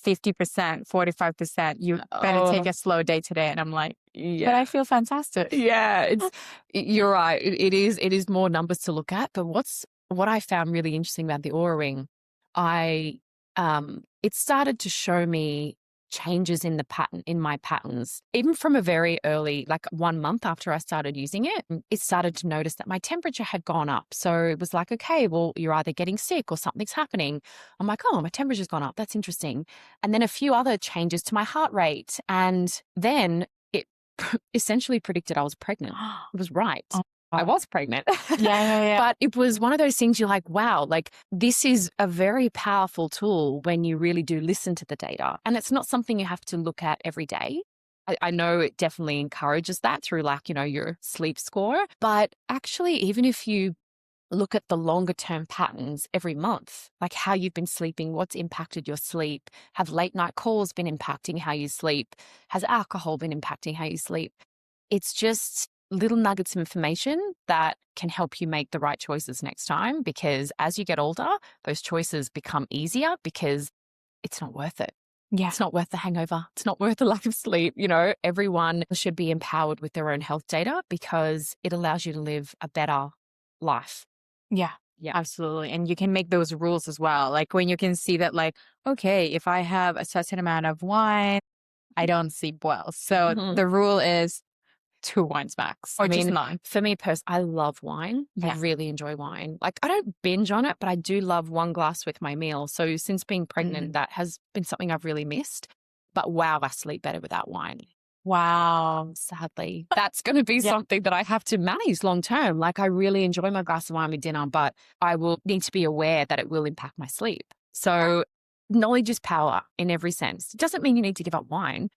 50%, 45%. You better take a slow day today. And I'm like, but I feel fantastic. Yeah, you're right. It is more numbers to look at. But what I found really interesting about the Oura Ring, it started to show me changes in my patterns, even from a very early, like 1 month after I started using it. It started to notice that my temperature had gone up. So it was like, okay, well, you're either getting sick or something's happening. I'm like, oh, my temperature's gone up. That's interesting. And then a few other changes to my heart rate. And then it essentially predicted I was pregnant. It was right. I was pregnant. Yeah. But it was one of those things you're like, wow, like this is a very powerful tool when you really do listen to the data. And it's not something you have to look at every day. I know it definitely encourages that through like, your sleep score. But actually, even if you look at the longer term patterns every month, like how you've been sleeping, what's impacted your sleep, have late night calls been impacting how you sleep, has alcohol been impacting how you sleep? It's just little nuggets of information that can help you make the right choices next time, because as you get older, those choices become easier because it's not worth it. Yeah. It's not worth the hangover. It's not worth the lack of sleep. Everyone should be empowered with their own health data because it allows you to live a better life. Yeah, absolutely. And you can make those rules as well. Like when you can see that, like, okay, if I have a certain amount of wine, I don't sleep well. So the rule is 2 wines max, or just none. For me personally, I love wine. Yeah. I really enjoy wine. Like I don't binge on it, but I do love one glass with my meal. So since being pregnant, that has been something I've really missed. But wow, I sleep better without wine. Wow. Sadly, that's going to be something that I have to manage long term. Like I really enjoy my glass of wine with dinner, but I will need to be aware that it will impact my sleep. So knowledge is power in every sense. It doesn't mean you need to give up wine,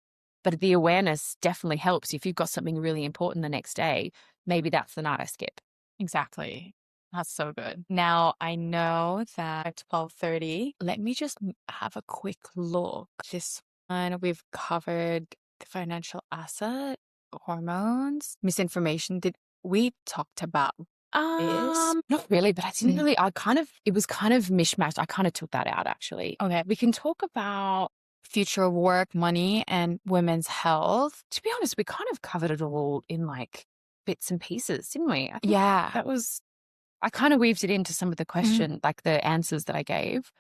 but the awareness definitely helps. If you've got something really important the next day, maybe that's the night I skip. Exactly. That's so good. Now, I know that at 12:30, let me just have a quick look. This one, we've covered the financial asset, hormones, misinformation. Did we talked about this? Not really, but I didn't really, it was kind of mishmashed. I kind of took that out actually. Okay, we can talk about future work, money, and women's health. To be honest, we kind of covered it all in like bits and pieces, didn't we? Yeah. I kind of weaved it into some of the question, like the answers that I gave.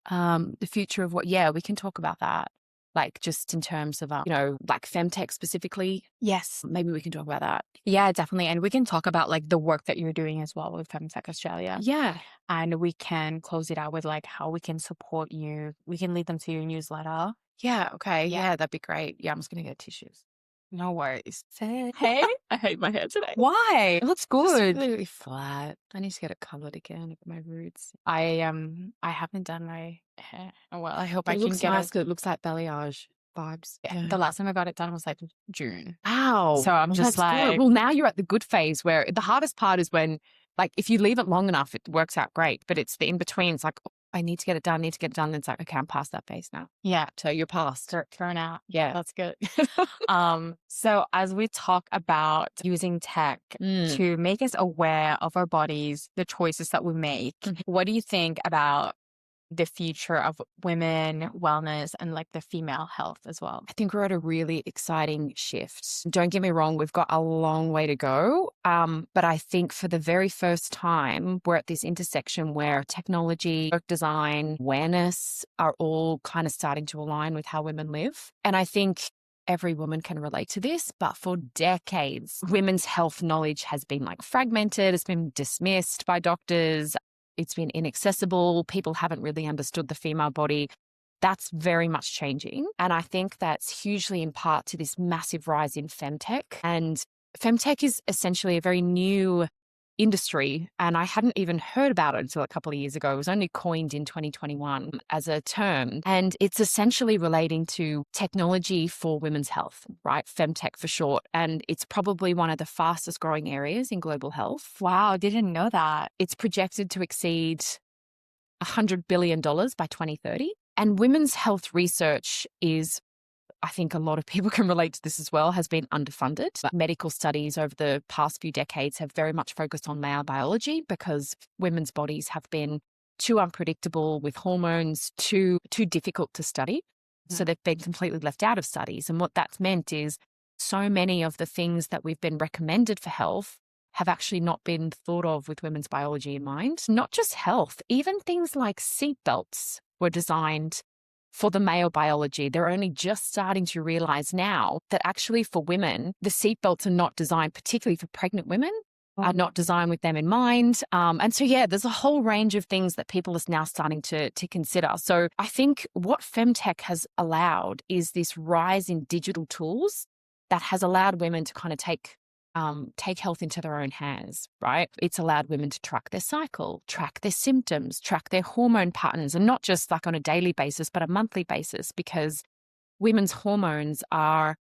The future of we can talk about that. Like just in terms of, like Femtech specifically. Yes. Maybe we can talk about that. Yeah, definitely. And we can talk about like the work that you're doing as well with Femtech Australia. Yeah. And we can close it out with like how we can support you. We can lead them to your newsletter. Yeah. Okay. Yeah, that'd be great. Yeah, I'm just going to get tissues. No worries. Hey, I hate my hair today. Why? It looks good. It's really flat. I need to get it colored again at my roots. I haven't done my hair. Oh, well, I hope I It can looks get nice it. 'cause it looks like balayage vibes. Yeah. The last time I got it done was like June. Wow. So I'm just That's good. like, Well, now you're at the good phase where the hardest part is when, like, if you leave it long enough, it works out great. But it's the in between. It's like, oh, I need to get it done. And it's like, okay, I'm past that phase now. yeah, So you're past. turn out. Yeah. That's good. So as we talk about using tech to make us aware of our bodies, the choices that we make, what do you think about the future of women wellness and like the female health as well? I think we're at a really exciting shift. Don't get me wrong, we've got a long way to go. But I think for the very first time, we're at this intersection where technology, work design, awareness are all kind of starting to align with how women live. And I think every woman can relate to this, but for decades, women's health knowledge has been like fragmented. It's been dismissed by doctors. It's been inaccessible. People haven't really understood the female body. That's very much changing. And I think that's hugely in part to this massive rise in Femtech. And Femtech is essentially a very new industry. And I hadn't even heard about it until a couple of years ago. It was only coined in 2021 as a term. And it's essentially relating to technology for women's health, right? Femtech for short. And it's probably one of the fastest growing areas in global health. Wow, didn't know that. It's projected to exceed $100 billion by 2030. And women's health research is, I think a lot of people can relate to this as well, has been underfunded. But medical studies over the past few decades have very much focused on male biology because women's bodies have been too unpredictable with hormones, too difficult to study. So they've been completely left out of studies. And what that's meant is so many of the things that we've been recommended for health have actually not been thought of with women's biology in mind. Not just health, even things like seatbelts were designed for the male biology. They're only just starting to realize now that actually for women, the seatbelts are not designed, particularly for pregnant women, are not designed with them in mind. And so, yeah, there's a whole range of things that people are now starting to consider. So I think what Femtech has allowed is this rise in digital tools that has allowed women to kind of take health into their own hands, right? It's allowed women to track their cycle, track their symptoms, track their hormone patterns, and not just like on a daily basis, but a monthly basis, because women's hormones are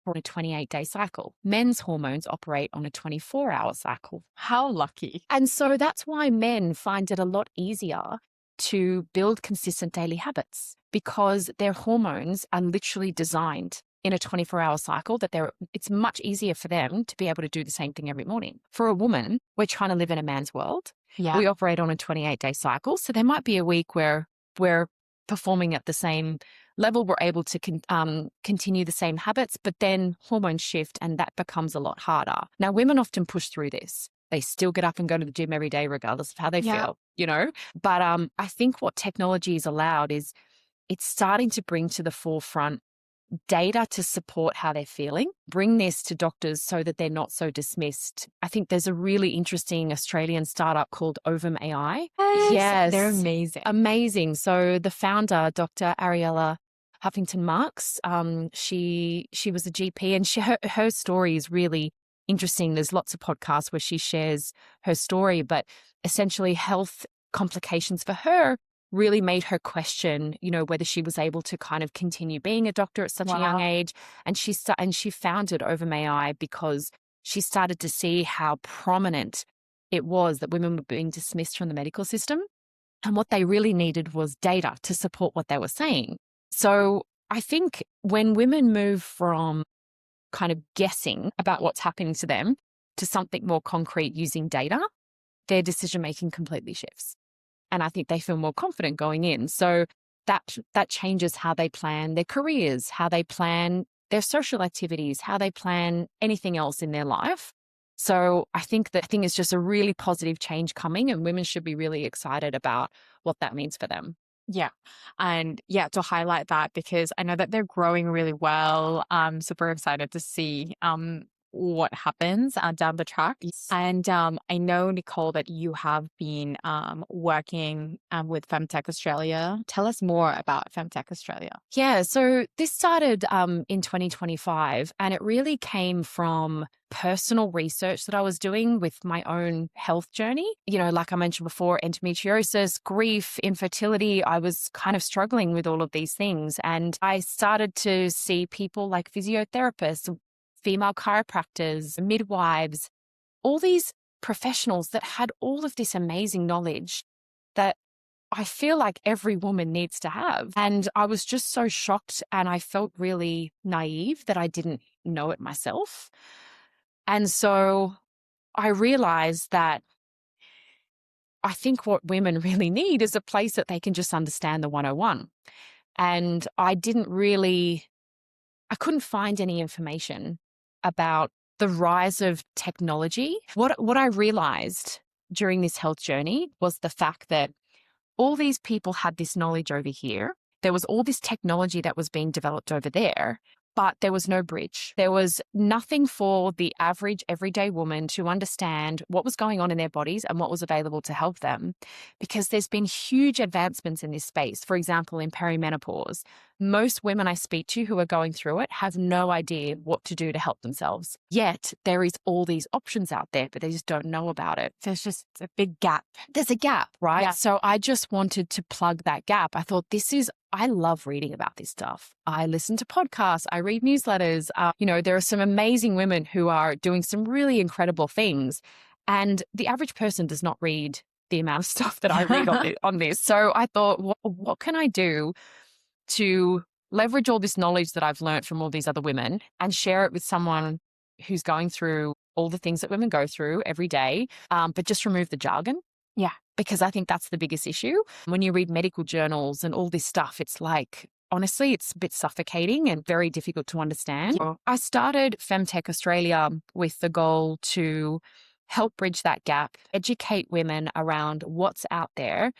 on a 28-day cycle. Men's hormones operate on a 24-hour cycle. How lucky. And so that's why men find it a lot easier to build consistent daily habits, because their hormones are literally designed in a 24-hour cycle that it's much easier for them to be able to do the same thing every morning. For a woman, we're trying to live in a man's world. Yeah. We operate on a 28-day cycle. So there might be a week where we're performing at the same level, we're able to continue the same habits, but then hormones shift and that becomes a lot harder. Now, women often push through this. They still get up and go to the gym every day, regardless of how they feel, But I think what technology has allowed is it's starting to bring to the forefront data to support how they're feeling, bring this to doctors so that they're not so dismissed. I think there's a really interesting Australian startup called Ovum AI. Yes. They're amazing. Amazing. So the founder, Dr. Ariella Huffington Marks, she was a GP, and her story is really interesting. There's lots of podcasts where she shares her story, but essentially health complications for her really made her question, whether she was able to kind of continue being a doctor at such a young age. And she founded Ovum AI because she started to see how prominent it was that women were being dismissed from the medical system. And what they really needed was data to support what they were saying. So I think when women move from kind of guessing about what's happening to them to something more concrete using data, their decision-making completely shifts. And I think they feel more confident going in. So that changes how they plan their careers, how they plan their social activities, how they plan anything else in their life. So I think it's just a really positive change coming, and women should be really excited about what that means for them. Yeah. And to highlight that, because I know that they're growing really well. I'm super excited to see what happens down the track. And I know, Nicole, that you have been working with Femtech Australia. Tell us more about Femtech Australia. Yeah, so this started in 2025, and it really came from personal research that I was doing with my own health journey. Like I mentioned before, endometriosis, grief, infertility. I was kind of struggling with all of these things. And I started to see people like physiotherapists, female chiropractors, midwives, all these professionals that had all of this amazing knowledge that I feel like every woman needs to have. And I was just so shocked, and I felt really naive that I didn't know it myself. And so I realized that I think what women really need is a place that they can just understand the 101. And I couldn't find any information about the rise of technology. What I realized during this health journey was the fact that all these people had this knowledge over here. There was all this technology that was being developed over there, but there was no bridge. There was nothing for the average everyday woman to understand what was going on in their bodies and what was available to help them, because there's been huge advancements in this space. For example, in perimenopause, most women I speak to who are going through it have no idea what to do to help themselves. Yet there is all these options out there, but they just don't know about it. There's just a big gap. There's a gap, right? Yeah. So I just wanted to plug that gap. I thought I love reading about this stuff. I listen to podcasts. I read newsletters. There are some amazing women who are doing some really incredible things. And the average person does not read the amount of stuff that I read on this. So I thought, what can I do to leverage all this knowledge that I've learned from all these other women and share it with someone who's going through all the things that women go through every day, but just remove the jargon? Yeah. Because I think that's the biggest issue. When you read medical journals and all this stuff, it's like honestly, it's a bit suffocating and very difficult to understand. Yeah. I started Femtech Australia with the goal to help bridge that gap, educate women around what's out there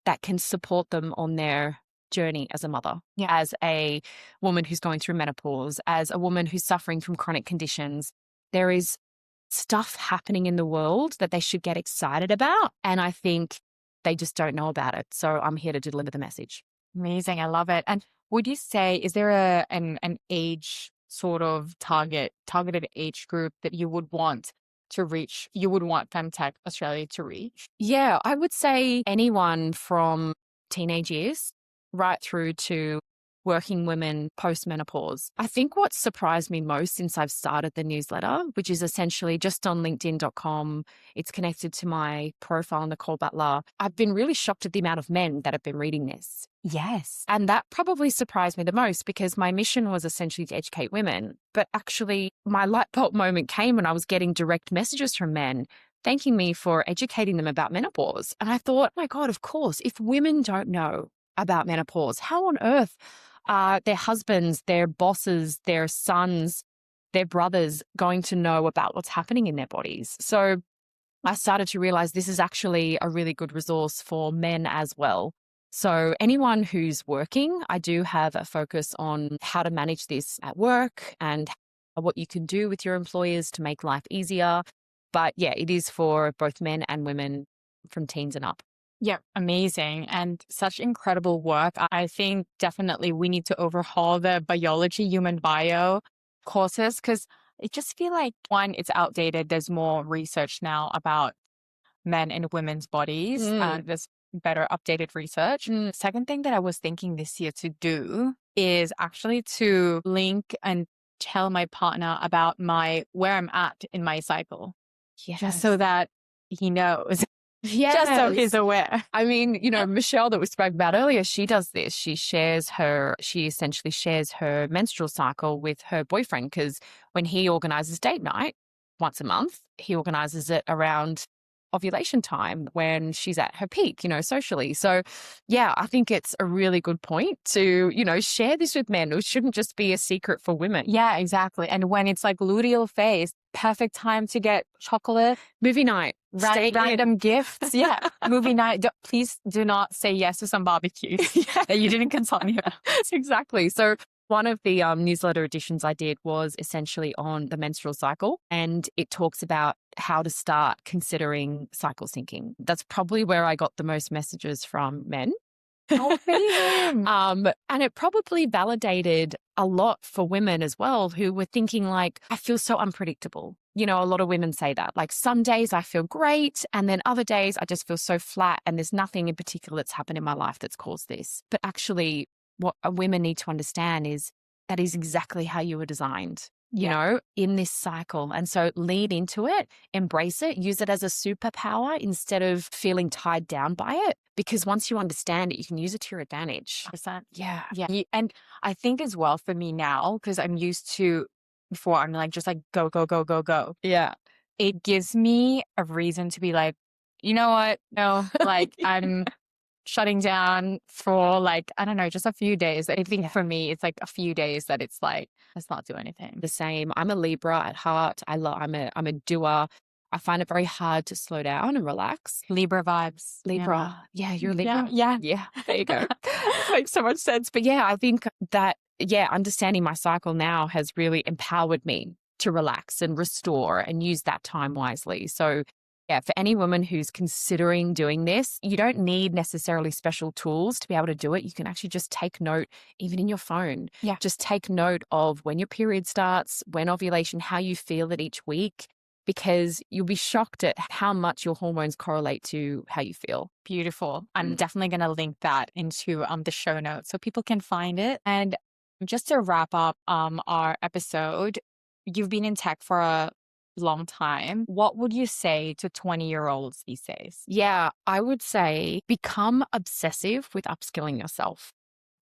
that can support them on their journey as a mother, as a woman who's going through menopause, as a woman who's suffering from chronic conditions. There is stuff happening in the world that they should get excited about. And I think they just don't know about it. So I'm here to deliver the message. Amazing. I love it. And would you say, is there an age sort of targeted age group that you would want to reach, you would want Femtech Australia to reach? Yeah, I would say anyone from teenage years right through to working women post-menopause. I think what surprised me most since I've started the newsletter, which is essentially just on linkedin.com, it's connected to my profile, Nicole Butler. I've been really shocked at the amount of men that have been reading this. Yes. And that probably surprised me the most because my mission was essentially to educate women. But actually, my light bulb moment came when I was getting direct messages from men thanking me for educating them about menopause. And I thought, my God, of course, if women don't know about menopause, how on earth are their husbands, their bosses, their sons, their brothers going to know about what's happening in their bodies? So I started to realize this is actually a really good resource for men as well. So anyone who's working, I do have a focus on how to manage this at work and what you can do with your employers to make life easier. But yeah, it is for both men and women from teens and up. Yeah, amazing. And such incredible work. I think definitely we need to overhaul the biology, human bio courses because I just feel like, one, it's outdated. There's more research now about men and women's bodies. There's better updated research. Second thing that I was thinking this year to do is actually to link and tell my partner about where I'm at in my cycle. Yes. Just so that he knows. Yes. Just so he's aware. I mean, Michelle that we spoke about earlier, she does this. She essentially shares her menstrual cycle with her boyfriend because when he organizes date night once a month, he organizes it around ovulation time when she's at her peak, socially. So yeah, I think it's a really good point to, share this with men. It shouldn't just be a secret for women. Yeah, exactly. And when it's like luteal phase, perfect time to get chocolate. Movie night. Random gifts. Yeah. Movie night. Please do not say yes to some barbecues that you didn't consult me about. Exactly. So one of the newsletter editions I did was essentially on the menstrual cycle, and it talks about how to start considering cycle syncing. That's probably where I got the most messages from men. Oh, amazing. And it probably validated a lot for women as well who were thinking like, I feel so unpredictable. A lot of women say that. Like some days I feel great and then other days I just feel so flat and there's nothing in particular that's happened in my life that's caused this. But actually what women need to understand is that is exactly how you were designed, in this cycle. And so lean into it, embrace it, use it as a superpower instead of feeling tied down by it. Because once you understand it, you can use it to your advantage. 100%. Yeah. And I think as well for me now, because I'm used to before, I'm like, just like go, go, go, go, go. Yeah. It gives me a reason to be like, you know what? No, like I'm shutting down for like, I don't know, just a few days. I think for me, it's like a few days that it's like, let's not do anything. The same. I'm a Libra at heart. I'm a doer. I find it very hard to slow down and relax. Libra vibes. Libra. Yeah, you're a Libra. Yeah. There you go. Makes so much sense. But yeah, I think that, understanding my cycle now has really empowered me to relax and restore and use that time wisely. So yeah, for any woman who's considering doing this, you don't need necessarily special tools to be able to do it. You can actually just take note, even in your phone. Yeah. Just take note of when your period starts, when ovulation, how you feel it each week, because you'll be shocked at how much your hormones correlate to how you feel. Beautiful. I'm definitely going to link that into the show notes so people can find it. And just to wrap up our episode, you've been in tech for a long time. What would you say to 20-year-olds these days? Yeah, I would say become obsessive with upskilling yourself,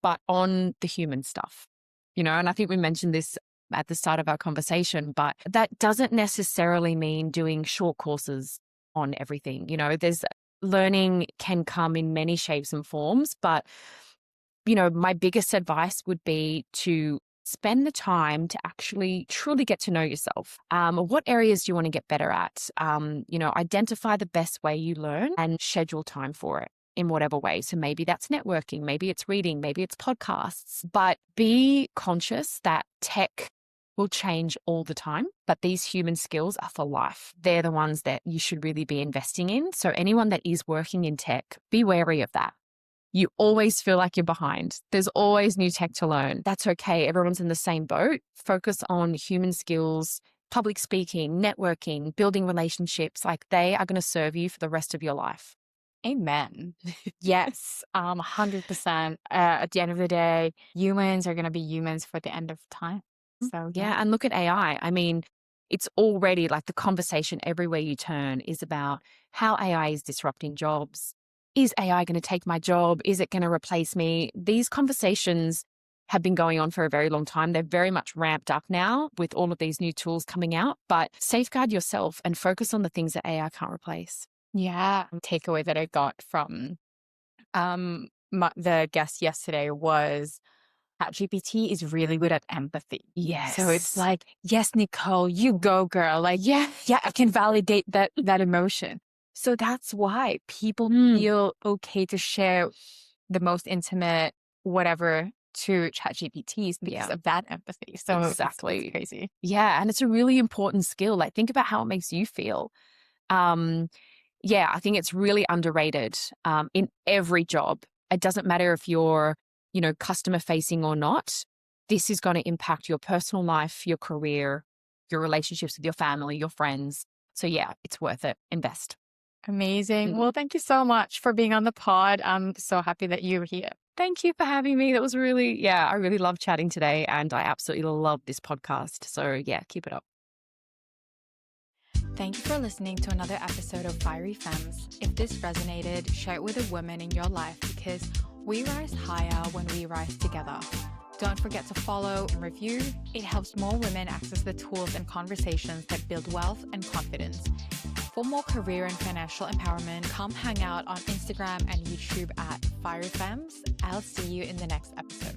but on the human stuff, and I think we mentioned this at the start of our conversation, but that doesn't necessarily mean doing short courses on everything. There's learning can come in many shapes and forms, but my biggest advice would be to spend the time to actually truly get to know yourself. What areas do you want to get better at? Identify the best way you learn and schedule time for it in whatever way. So maybe that's networking, maybe it's reading, maybe it's podcasts, but be conscious that tech will change all the time, but these human skills are for life. They're the ones that you should really be investing in. So anyone that is working in tech, be wary of that. You always feel like you're behind. There's always new tech to learn. That's okay. Everyone's in the same boat. Focus on human skills, public speaking, networking, building relationships. Like they are going to serve you for the rest of your life. Amen. Yes, 100%. At the end of the day, humans are going to be humans for the end of time. So Yeah. And look at AI. I mean, it's already like the conversation everywhere you turn is about how AI is disrupting jobs. Is AI going to take my job? Is it going to replace me? These conversations have been going on for a very long time. They're very much ramped up now with all of these new tools coming out, but safeguard yourself and focus on the things that AI can't replace. yeah, takeaway that I got from the guest yesterday was ChatGPT is really good at empathy. So it's Yes. like, yes, Nicole, you go, girl. Like, yeah, I can validate that emotion. So that's why people feel okay to share the most intimate whatever to ChatGPTs because Yeah. of that empathy. So Exactly. it's crazy. Yeah. And it's a really important skill. Like think about how it makes you feel. I think it's really underrated in every job. It doesn't matter if you're, customer facing or not. This is going to impact your personal life, your career, your relationships with your family, your friends. So yeah, it's worth it. Invest. Amazing. Well, thank you so much for being on the pod. I'm so happy that you were here. Thank you for having me. That was really, I really loved chatting today and I absolutely love this podcast. So yeah, keep it up. Thank you for listening to another episode of Fiery Femmes. If this resonated, share it with a woman in your life because we rise higher when we rise together. Don't forget to follow and review. It helps more women access the tools and conversations that build wealth and confidence. For more career and financial empowerment, come hang out on Instagram and YouTube at Fiery Femmes. I'll see you in the next episode.